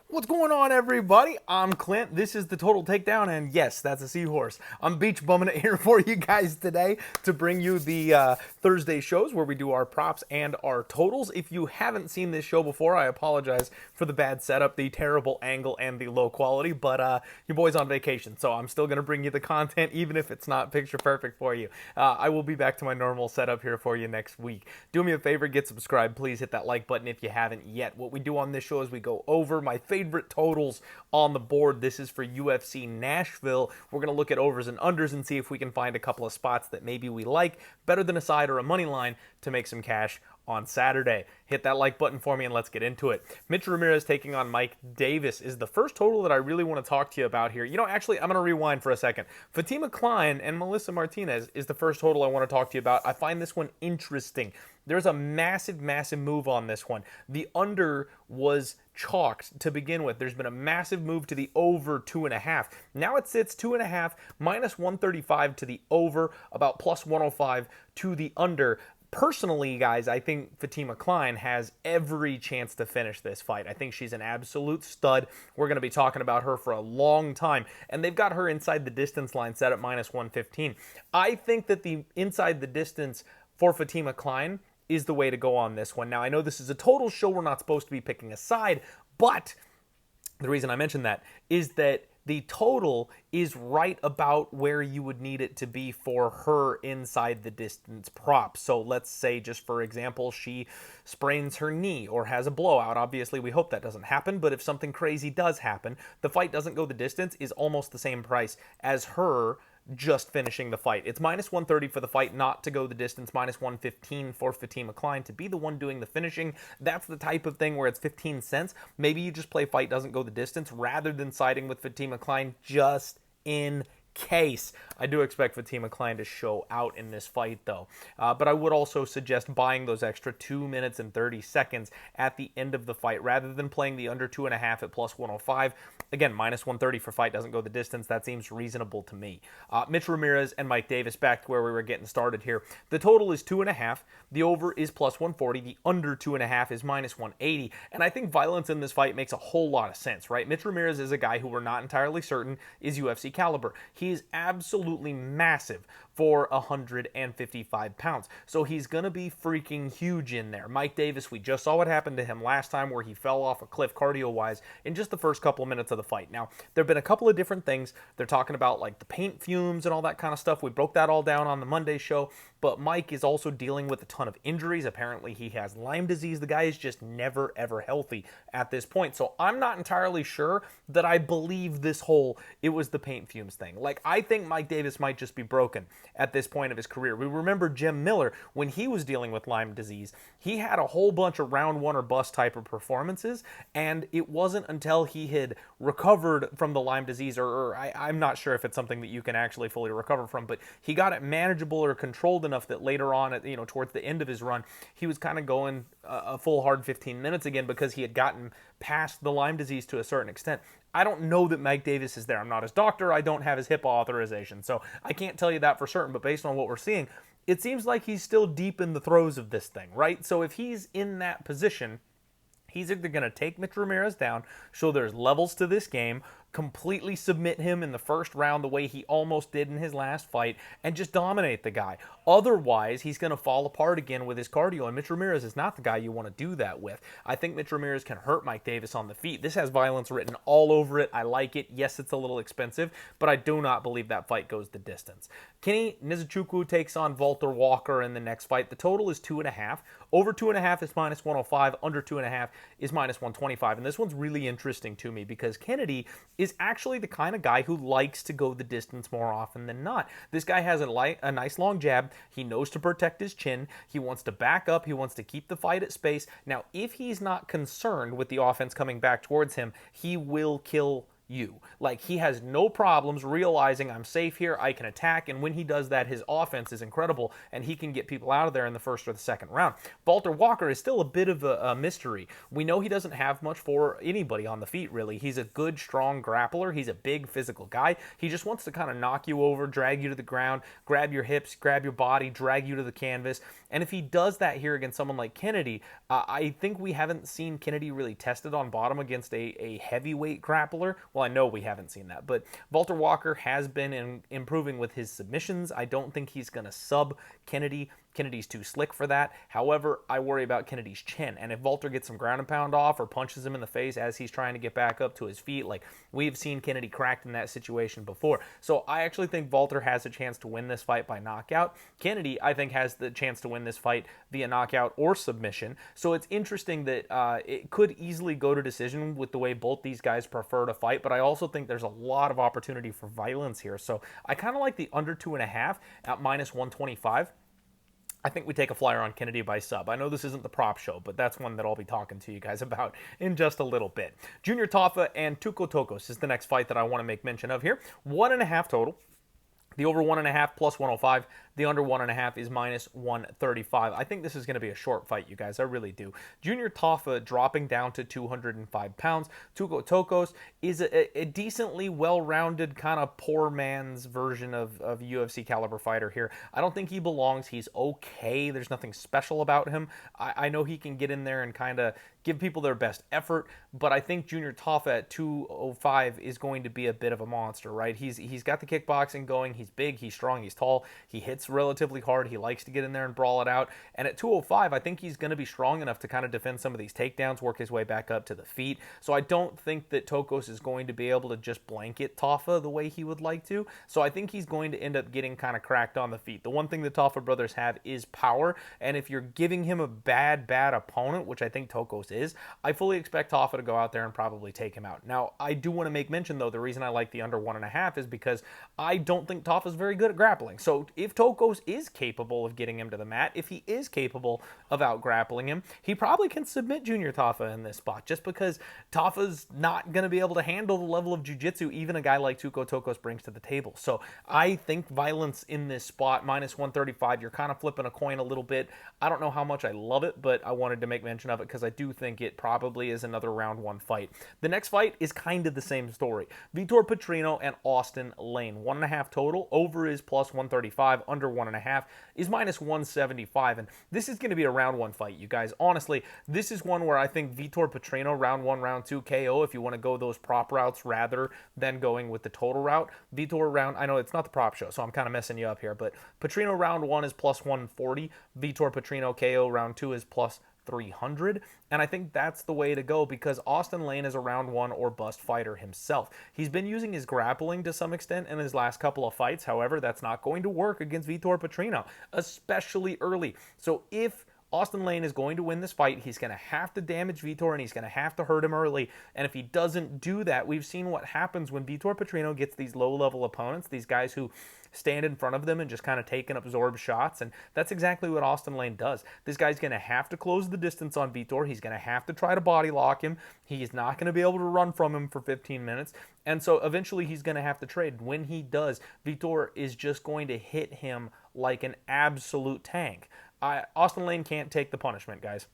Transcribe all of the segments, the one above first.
What's going on, everybody? I'm Clint. This is the Total Takedown, and yes, that's a seahorse. I'm beach bumming it here for you guys today to bring you the Thursday shows where we do our props and our totals. If you haven't seen this show before, I apologize for the bad setup, the terrible angle, and the low quality, but your boy's on vacation, so I'm still going to bring you the content, even if it's not picture perfect for you. I will be back to my normal setup here for you next week. Do me a favor, get subscribed. Please hit that like button if you haven't yet. What we do on this show is we go over my favorite totals on the board. This is for UFC Nashville. We're going to look at overs and unders and see if we can find a couple of spots that maybe we like better than a side or a money line to make some cash on Saturday. Hit that like button for me and let's get into it. Mitch Ramirez taking on Mike Davis is the first total that I really want to talk to you about here. You know, actually, I'm going to rewind for a second. Fatima Klein and Melissa Martinez is the first total I want to talk to you about. I find this one interesting. There's a massive move on this one. The under was chalked to begin with. There's been a massive move to the over 2.5. Now it sits 2.5, minus 135 to the over, about plus 105 to the under. Personally, guys, I think Fatima Klein has every chance to finish this fight. I think she's an absolute stud. We're going to be talking about her for a long time. And they've got her inside the distance line set at minus 115. I think that the inside the distance for Fatima Klein is the way to go on this one. Now, I know this is a total show. We're not supposed to be picking a side, but the reason I mention that is that the total is right about where you would need it to be for her inside the distance prop. So let's say, just for example, she sprains her knee or has a blowout. Obviously, we hope that doesn't happen, but if something crazy does happen, the fight doesn't go the distance is almost the same price as her just finishing the fight. It's minus 130 for the fight not to go the distance, minus 115 for Fatima Klein to be the one doing the finishing. That's the type of thing where it's 15 cents. Maybe you just play fight doesn't go the distance rather than siding with Fatima Klein just in case. I do expect Fatima Klein to show out in this fight, though. But I would also suggest buying those extra 2 minutes and 30 seconds at the end of the fight rather than playing the under 2.5 at plus 105. Again, minus 130 for fight doesn't go the distance. That seems reasonable to me. Mitch Ramirez and Mike Davis, back to where we were getting started here. The total is 2.5. The over is plus 140. The under 2.5 is minus 180. And I think violence in this fight makes a whole lot of sense, right? Mitch Ramirez is a guy who we're not entirely certain is UFC caliber. He's absolutely massive for 155 pounds. So he's going to be freaking huge in there. Mike Davis, we just saw what happened to him last time where he fell off a cliff cardio-wise in just the first couple of minutes of the fight. Now, there have been a couple of different things. They're talking about like the paint fumes and all that kind of stuff. We broke that all down on the Monday show. But Mike is also dealing with a ton of injuries. Apparently, he has Lyme disease. The guy is just never, ever healthy at this point. So I'm not entirely sure that I believe this whole it was the paint fumes thing. Like, I think Mike Davis might just be broken at this point of his career. We remember Jim Miller, when he was dealing with Lyme disease, he had a whole bunch of round one or bust type of performances, and it wasn't until he had recovered from the Lyme disease, or I'm not sure if it's something that you can actually fully recover from, but he got it manageable or controlled enough that later on, towards the end of his run, he was kind of going a full hard 15 minutes again because he had gotten past the Lyme disease to a certain extent. I don't know that Mike Davis is there. I'm not his doctor. I don't have his HIPAA authorization, so I can't tell you that for certain, but based on what we're seeing, it seems like he's still deep in the throes of this thing, right? So if he's in that position, he's either going to take Mitch Ramirez down, show there's levels to this game, completely submit him in the first round the way he almost did in his last fight, and just dominate the guy. Otherwise, he's going to fall apart again with his cardio, and Mitch Ramirez is not the guy you want to do that with. I think Mitch Ramirez can hurt Mike Davis on the feet. This has violence written all over it. I like it. Yes, it's a little expensive, but I do not believe that fight goes the distance. Kenny Nisuku takes on Walter Walker in the next fight. The total is 2.5. Over 2.5 is minus 105. Under 2.5 is minus 125. And this one's really interesting to me because Kennedy is actually the kind of guy who likes to go the distance more often than not. This guy has a nice long jab. He knows to protect his chin. He wants to back up. He wants to keep the fight at space. Now, if he's not concerned with the offense coming back towards him, he will kill you. Like, he has no problems realizing I'm safe here, I can attack, and when he does that, his offense is incredible, and he can get people out of there in the first or the second round. Walter Walker is still a bit of a mystery. We know he doesn't have much for anybody on the feet, really. He's a good, strong grappler. He's a big, physical guy. He just wants to kind of knock you over, drag you to the ground, grab your hips, grab your body, drag you to the canvas, and if he does that here against someone like Kennedy, I think we haven't seen Kennedy really tested on bottom against a heavyweight grappler. Well, I know we haven't seen that, but Walter Walker has been improving with his submissions. I don't think he's going to sub Kennedy. Kennedy's too slick for that. However, I worry about Kennedy's chin, and if Walter gets some ground and pound off or punches him in the face as he's trying to get back up to his feet, like we've seen Kennedy cracked in that situation before. So I actually think Walter has a chance to win this fight by knockout. Kennedy, I think, has the chance to win this fight via knockout or submission. So it's interesting that it could easily go to decision with the way both these guys prefer to fight, but I also think there's a lot of opportunity for violence here. So I kind of like the under 2.5 at -125. I think we take a flyer on Kennedy by sub. I know this isn't the prop show, but that's one that I'll be talking to you guys about in just a little bit. Junior Tafa and Tokos is the next fight that I want to make mention of here. 1.5 total. The over 1.5 plus 105. The under 1.5 is -135. I think this is going to be a short fight, you guys. I really do. Junior Tafa dropping down to 205 pounds. Tokos is a decently well-rounded kind of poor man's version of UFC caliber fighter here. I don't think he belongs. He's okay. There's nothing special about him. I know he can get in there and kind of give people their best effort, but I think Junior Tafa at 205 is going to be a bit of a monster, right? He's got the kickboxing going. He's big, he's strong, he's tall, he hits relatively hard, he likes to get in there and brawl it out, and at 205, I think he's going to be strong enough to kind of defend some of these takedowns, work his way back up to the feet. So I don't think that Tokos is going to be able to just blanket Tafa the way he would like to. So I think he's going to end up getting kind of cracked on the feet. The one thing the Tafa brothers have is power, and if you're giving him a bad opponent, which I think Tokos is, I fully expect Tafa to go out there and probably take him out. Now, I do want to make mention, though, the reason I like the under 1.5 is because I don't think Tafa's very good at grappling. So if Tokos is capable of getting him to the mat, if he is capable of out-grappling him, he probably can submit Junior Tafa in this spot, just because Tafa's not going to be able to handle the level of jiu-jitsu even a guy like Tokos brings to the table. So I think violence in this spot, -135, you're kind of flipping a coin a little bit. I don't know how much I love it, but I wanted to make mention of it because I do think it probably is another round one fight. The next fight is kind of the same story. Vitor Petrino and Austin Lane. 1.5 total. Over is +135. Under 1.5 is -175. And this is going to be a round one fight, you guys. Honestly, this is one where I think Vitor Petrino, round one, round two KO, if you want to go those prop routes rather than going with the total route. Vitor round, I know it's not the prop show, so I'm kind of messing you up here, but Petrino round one is +140. Vitor Petrino KO round two is +300, and I think that's the way to go because Austin Lane is a round one or bust fighter himself. He's been using his grappling to some extent in his last couple of fights. However, that's not going to work against Vitor Petrino, especially early. So if Austin Lane is going to win this fight, he's going to have to damage Vitor and he's going to have to hurt him early. And if he doesn't do that, we've seen what happens when Vitor Petrino gets these low-level opponents, these guys who stand in front of them and just kind of take and absorb shots, and that's exactly what Austin Lane does. This guy's going to have to close the distance on Vitor. He's going to have to try to body lock him. He's not going to be able to run from him for 15 minutes, and so eventually he's going to have to trade. When he does, Vitor is just going to hit him like an absolute tank. Austin Lane can't take the punishment, guys.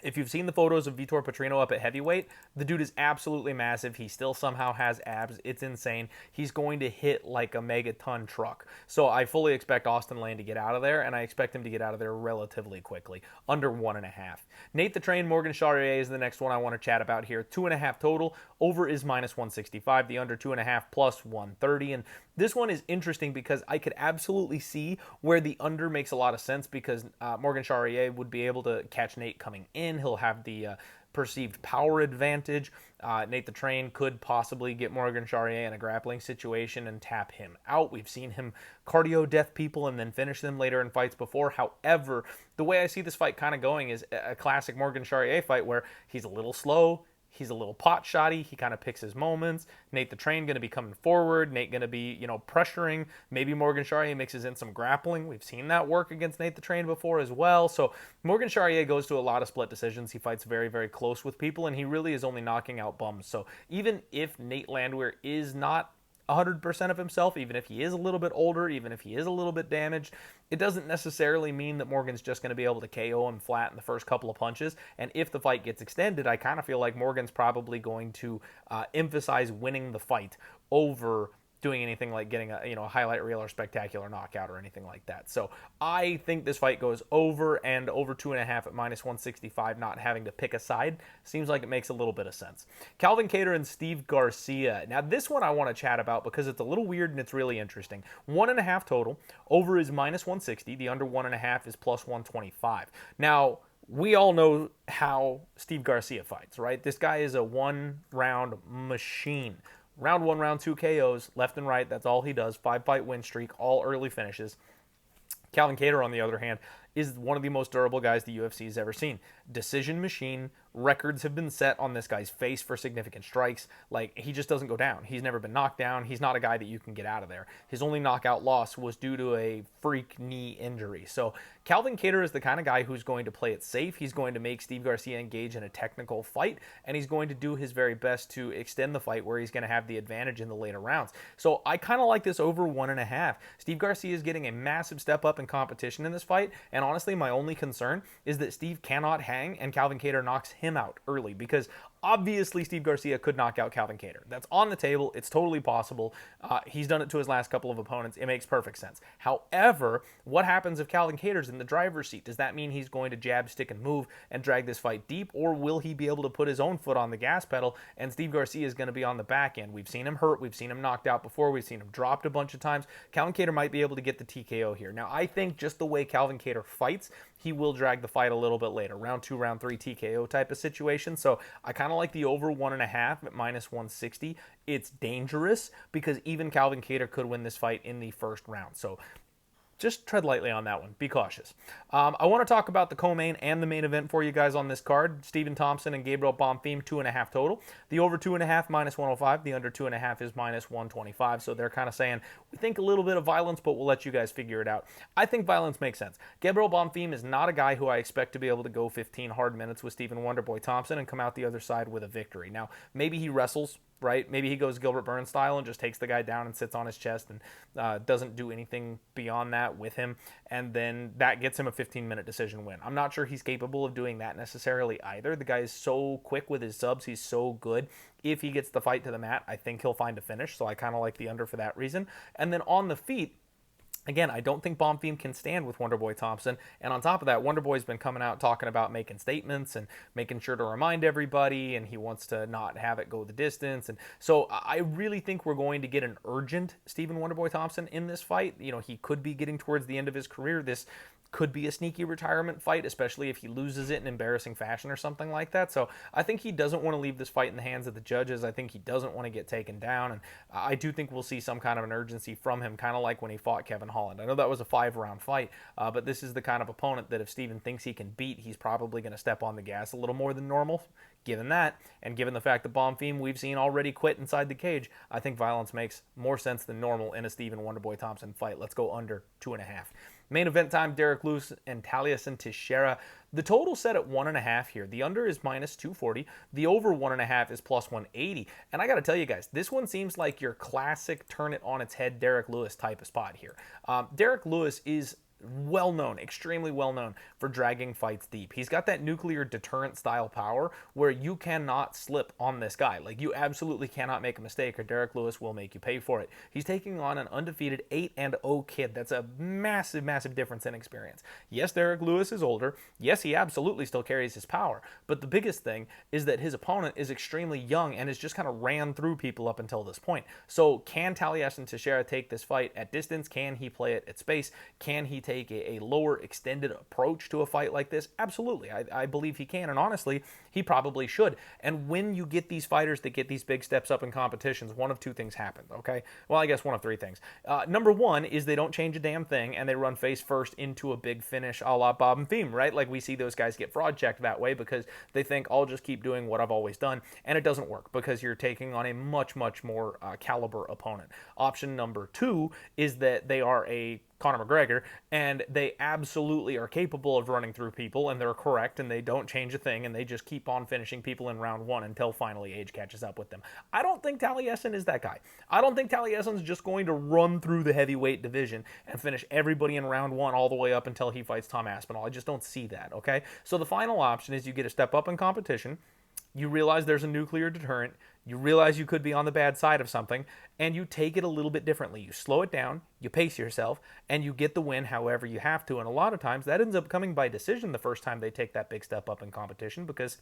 If you've seen the photos of Vitor Petrino up at heavyweight, the dude is absolutely massive. He still somehow has abs. It's insane. He's going to hit like a megaton truck. So I fully expect Austin Lane to get out of there, and I expect him to get out of there relatively quickly, under 1.5. Nate the Train, Morgan Charriere is the next one I want to chat about here. 2.5 total. Over is -165. The under 2.5 +130. And this one is interesting because I could absolutely see where the under makes a lot of sense because Morgan Charriere would be able to catch Nate coming in. He'll have the perceived power advantage. Nate the Train could possibly get Morgan Charriere in a grappling situation and tap him out. We've seen him cardio death people and then finish them later in fights before. However, the way I see this fight kind of going is a classic Morgan Charriere fight where he's a little slow, He's a little pot shotty. He kind of picks his moments. Nate the Train going to be coming forward. Nate going to be, pressuring. Maybe Morgan Charriere mixes in some grappling. We've seen that work against Nate the Train before as well. So Morgan Charriere goes to a lot of split decisions. He fights very, very close with people, and he really is only knocking out bums. So even if Nate Landwehr is not 100% of himself, even if he is a little bit older, even if he is a little bit damaged, it doesn't necessarily mean that Morgan's just going to be able to KO him flat in the first couple of punches. And if the fight gets extended, I kind of feel like Morgan's probably going to emphasize winning the fight over doing anything like getting a highlight reel or spectacular knockout or anything like that. So I think this fight goes over, and over 2.5 at -165, not having to pick a side seems like it makes a little bit of sense. Calvin Kattar and Steve Garcia. Now this one I want to chat about because it's a little weird and it's really interesting. 1.5 total. Over is -160. The under 1.5 is +125. Now we all know how Steve Garcia fights, right? This guy is a one-round machine. Round 1, round 2 KOs, left and right. That's all he does. 5-fight win streak, all early finishes. Calvin Kattar, on the other hand, is one of the most durable guys the UFC has ever seen. Decision machine. Records have been set on this guy's face for significant strikes. Like, he just doesn't go down. He's never been knocked down. He's not a guy that you can get out of there. His only knockout loss was due to a freak knee injury. So Calvin Kattar is the kind of guy who's going to play it safe. He's going to make Steve Garcia engage in a technical fight, and he's going to do his very best to extend the fight where he's going to have the advantage in the later rounds. So I kind of like this over 1.5. Steve Garcia is getting a massive step up in competition in this fight, and honestly, my only concern is that Steve cannot hang and Calvin Kattar knocks him out early, because obviously Steve Garcia could knock out Calvin Kattar. That's on the table. It's totally possible. He's done it to his last couple of opponents. It makes perfect sense. However, what happens if Calvin Kattar's in the driver's seat? Does that mean he's going to jab, stick, and move and drag this fight deep, or will he be able to put his own foot on the gas pedal and Steve Garcia is going to be on the back end? We've seen him hurt. We've seen him knocked out before. We've seen him dropped a bunch of times. Calvin Kattar might be able to get the TKO here. Now, I think just the way Calvin Kattar fights, he will drag the fight a little bit later. Round 2, round 3 TKO type of situation. So I kind of like the over 1.5 at -160. It's dangerous because even Calvin Kattar could win this fight in the first round. So just tread lightly on that one. Be cautious. I want to talk about the co-main and the main event for you guys on this card. Stephen Thompson and Gabriel Bonfim, 2.5 total. The over 2.5, -105. The under 2.5 is -125. So they're kind of saying, we think a little bit of violence, but we'll let you guys figure it out. I think violence makes sense. Gabriel Bonfim is not a guy who I expect to be able to go 15 hard minutes with Stephen Wonderboy Thompson and come out the other side with a victory. Now, maybe he wrestles, right? Maybe he goes Gilbert Burns style and just takes the guy down and sits on his chest and doesn't do anything beyond that with him, and then that gets him a 15-minute decision win. I'm not sure he's capable of doing that necessarily either. The guy is so quick with his subs. He's so good. If he gets the fight to the mat, I think he'll find a finish, so I kind of like the under for that reason. And then on the feet, again, I don't think Bonfim can stand with Wonderboy Thompson. And on top of that, Wonderboy's been coming out talking about making statements and making sure to remind everybody, and he wants to not have it go the distance. And so I really think we're going to get an urgent Stephen Wonderboy Thompson in this fight. He could be getting towards the end of his career. This could be a sneaky retirement fight, especially if he loses it in embarrassing fashion or something like that. So I think he doesn't want to leave this fight in the hands of the judges. I think he doesn't want to get taken down, and I do think we'll see some kind of an urgency from him, kind of like when he fought Kevin Holland. I know that was a 5-round fight, but this is the kind of opponent that if Steven thinks he can beat, he's probably going to step on the gas a little more than normal. Given that, and given the fact that Bonfim we've seen already quit inside the cage, I think violence makes more sense than normal in a Stephen Wonderboy Thompson fight. Let's go under 2.5. Main event time, Derek Lewis and Taliesin Teixeira. The total set at 1.5 here. The under is -240. The over 1.5 is +180. And I got to tell you guys, this one seems like your classic turn it on its head Derek Lewis type of spot here. Derek Lewis is well-known, extremely well-known for dragging fights deep. He's got that nuclear deterrent style power where you cannot slip on this guy. Like, you absolutely cannot make a mistake or Derek Lewis will make you pay for it. He's taking on an undefeated 8-0 kid. That's a massive, massive difference in experience. Yes, Derek Lewis is older. Yes, he absolutely still carries his power. But the biggest thing is that his opponent is extremely young and has just kind of ran through people up until this point. So can Taliesin Teixeira take this fight at distance? Can he play it at space? Can he take take a lower extended approach to a fight like this? Absolutely. I believe he can, and honestly, he probably should. And when you get these fighters that get these big steps up in competitions, one of two things happen, okay? Well, I guess one of three things. Number one is they don't change a damn thing, and they run face first into a big finish a la Bonfim, right? Like we see those guys get fraud checked that way because they think, I'll just keep doing what I've always done, and it doesn't work because you're taking on a much, much more caliber opponent. Option number two is that they are a Conor McGregor, and they absolutely are capable of running through people, and they're correct, and they don't change a thing, and they just keep on finishing people in round one until finally age catches up with them. I don't think Taliesin is that guy. I don't think Taliesin's just going to run through the heavyweight division and finish everybody in round one all the way up until he fights Tom Aspinall. I just don't see that, okay? So the final option is you get a step up in competition, you realize there's a nuclear deterrent, you realize you could be on the bad side of something, and you take it a little bit differently. You slow it down, you pace yourself, and you get the win however you have to. And a lot of times that ends up coming by decision the first time they take that big step up in competition because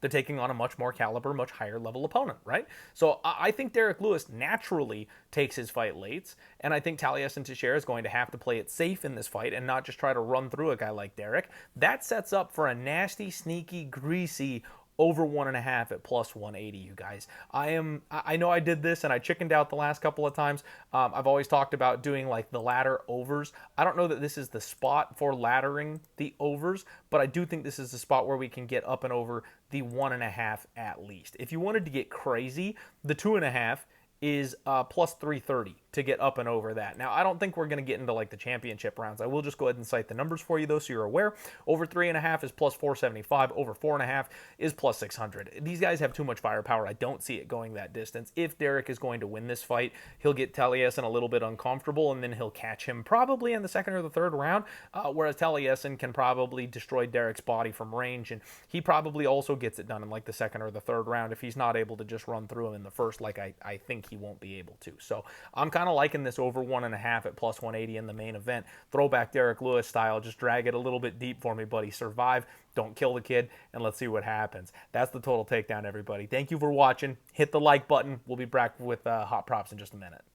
they're taking on a much more caliber, much higher level opponent, right? So I think Derek Lewis naturally takes his fight late, and I think Taliesin Teixeira is going to have to play it safe in this fight and not just try to run through a guy like Derek. That sets up for a nasty, sneaky, greasy over 1.5 at plus 180, you guys. I know I did this and I chickened out the last couple of times. I've always talked about doing like the ladder overs. I don't know that this is the spot for laddering the overs, but I do think this is the spot where we can get up and over the 1.5 at least. If you wanted to get crazy, the 2.5 is plus 330 to get up and over that. Now, I don't think we're going to get into like the championship rounds. I will just go ahead and cite the numbers for you though, so you're aware. Over 3.5 is plus 475. Over 4.5 is plus 600. These guys have too much firepower. I don't see it going that distance. If Derek is going to win this fight, he'll get Taliesin a little bit uncomfortable, and then he'll catch him probably in the second or the third round, whereas Taliesin can probably destroy Derek's body from range, and he probably also gets it done in like the second or the third round if he's not able to just run through him in the first, like I think he won't be able to. So I'm kind of liking this over 1.5 at plus 180 in the main event. Throwback Derek Lewis style. Just drag it a little bit deep for me, buddy. Survive. Don't kill the kid, and let's see what happens. That's the Total Takedown, everybody. Thank you for watching. Hit the like button. We'll be back with hot props in just a minute.